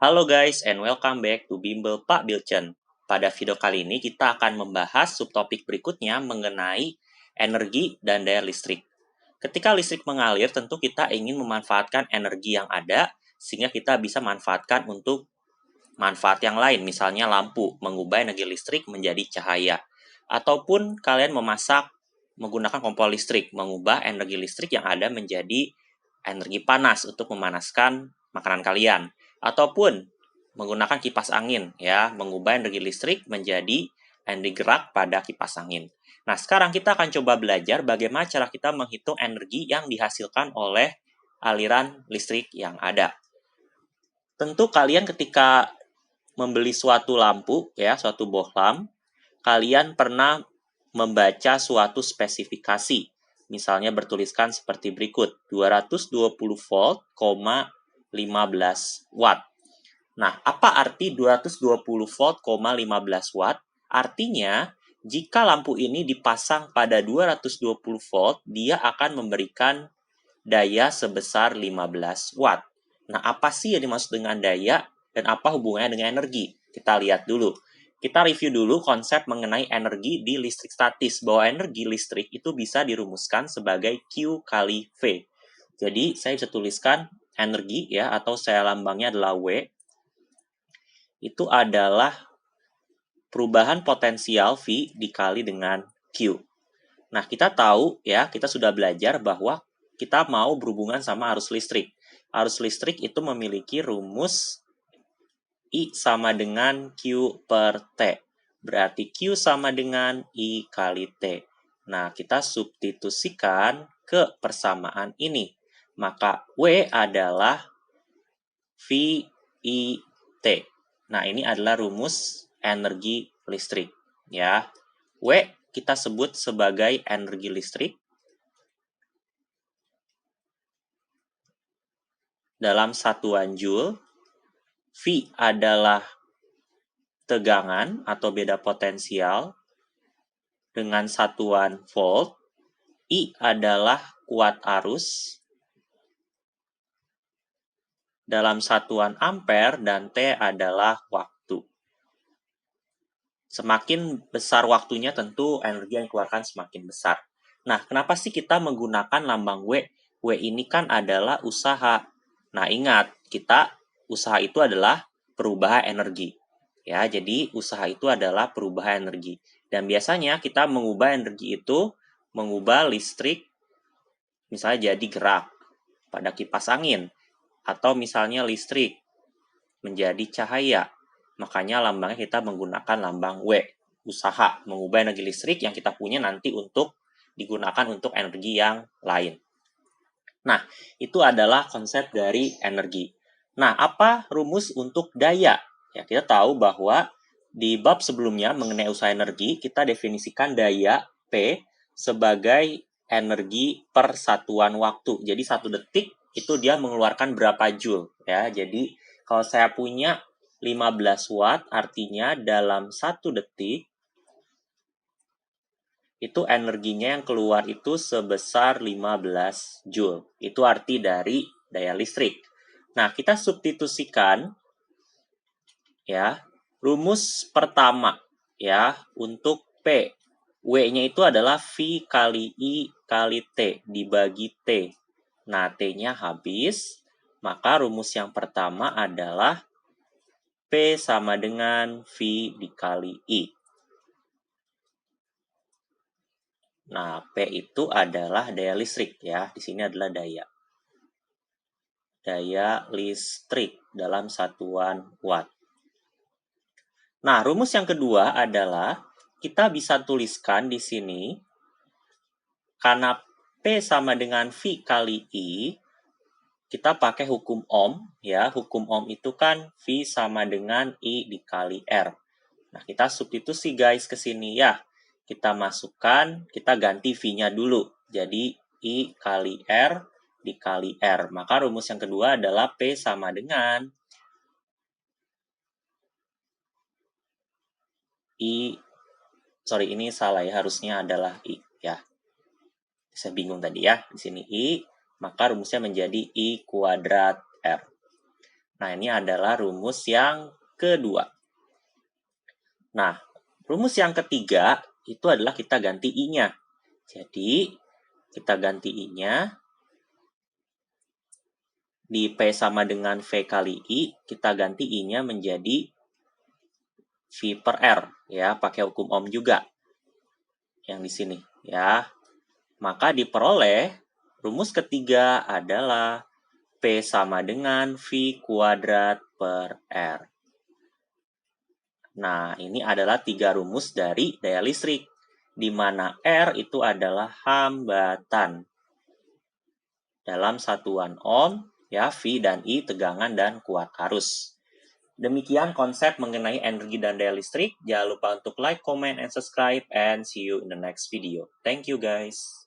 Halo guys, and welcome back to Bimbel Pak Bilcen. Pada video kali ini kita akan membahas subtopik berikutnya mengenai energi dan daya listrik. Ketika listrik mengalir, tentu kita ingin memanfaatkan energi yang ada sehingga kita bisa manfaatkan untuk manfaat yang lain, misalnya lampu, mengubah energi listrik menjadi cahaya. Ataupun kalian memasak menggunakan kompor listrik, mengubah energi listrik yang ada menjadi energi panas untuk memanaskan makanan kalian. Ataupun menggunakan kipas angin, ya, mengubah energi listrik menjadi energi gerak pada kipas angin. Nah, sekarang kita akan coba belajar bagaimana cara kita menghitung energi yang dihasilkan oleh aliran listrik yang ada. Tentu kalian ketika membeli suatu lampu, ya, suatu bohlam, kalian pernah membaca suatu spesifikasi. Misalnya bertuliskan seperti berikut, 220 volt, 15 watt. Nah, apa arti 220 volt, 15 watt? Artinya, jika lampu ini dipasang pada 220 volt, dia akan memberikan daya sebesar 15 watt. Nah, apa sih yang dimaksud dengan daya dan apa hubungannya dengan energi? Kita lihat dulu. Kita review dulu konsep mengenai energi di listrik statis, bahwa energi listrik itu bisa dirumuskan sebagai Q kali V. Jadi, saya bisa tuliskan energi, ya, atau saya lambangnya adalah W, itu adalah perubahan potensial V dikali dengan Q. Nah, kita tahu, ya, kita sudah belajar bahwa kita mau berhubungan sama arus listrik. Arus listrik itu memiliki rumus I sama dengan Q per T. Berarti Q sama dengan I kali T. Nah, kita substitusikan ke persamaan ini. Maka W adalah V I T. Nah, ini adalah rumus energi listrik, ya. W kita sebut sebagai energi listrik dalam satuan Joule. V adalah tegangan atau beda potensial dengan satuan volt. I adalah kuat arus dalam satuan ampere dan T adalah waktu. Semakin besar waktunya tentu energi yang dikeluarkan semakin besar. Nah, kenapa sih kita menggunakan lambang W? W ini kan adalah usaha. Nah, ingat, usaha itu adalah perubahan energi. Ya, jadi usaha itu adalah perubahan energi. Dan biasanya kita mengubah energi itu, mengubah listrik misalnya jadi gerak pada kipas angin, atau misalnya listrik menjadi cahaya. Makanya lambangnya kita menggunakan lambang W, usaha, mengubah energi listrik yang kita punya nanti untuk digunakan untuk energi yang lain. Nah, itu adalah konsep dari energi. Nah, apa rumus untuk daya? Ya, kita tahu bahwa di bab sebelumnya mengenai usaha energi, kita definisikan daya P sebagai energi per satuan waktu. Jadi 1 detik itu dia mengeluarkan berapa joule, ya. Jadi kalau saya punya 15 watt, artinya dalam 1 detik itu energinya yang keluar itu sebesar 15 joule. Itu arti dari daya listrik. Nah, kita substitusikan, ya, rumus pertama, ya, untuk P. W-nya itu adalah V kali I kali T dibagi T. Nah, T-nya habis, maka rumus yang pertama adalah P sama dengan V dikali I. Nah, P itu adalah daya listrik, ya. Di sini adalah daya. Daya listrik dalam satuan watt. Nah, rumus yang kedua adalah kita bisa tuliskan di sini karena P sama dengan V kali I, kita pakai hukum Ohm, ya. Hukum Ohm itu kan V sama dengan I dikali R. Nah, kita substitusi guys ke sini, ya. Kita masukkan, kita ganti V-nya dulu. Jadi I kali R dikali R. Maka rumus yang kedua adalah P sama dengan ini salah, ya, harusnya adalah I, ya. Saya bingung tadi, ya. Di sini I, maka rumusnya menjadi I kuadrat R. Nah, ini adalah rumus yang kedua. Nah, rumus yang ketiga itu adalah kita ganti I-nya. Jadi, kita ganti I-nya. Di P sama dengan V kali I, kita ganti I-nya menjadi V per R. Ya, pakai hukum Ohm juga. Yang di sini. Ya. Maka diperoleh, rumus ketiga adalah P sama dengan V kuadrat per R. Nah, ini adalah 3 rumus dari daya listrik, di mana R itu adalah hambatan. Dalam satuan ohm, ya, V dan I tegangan dan kuat arus. Demikian konsep mengenai energi dan daya listrik. Jangan lupa untuk like, comment, and subscribe, and see you in the next video. Thank you guys.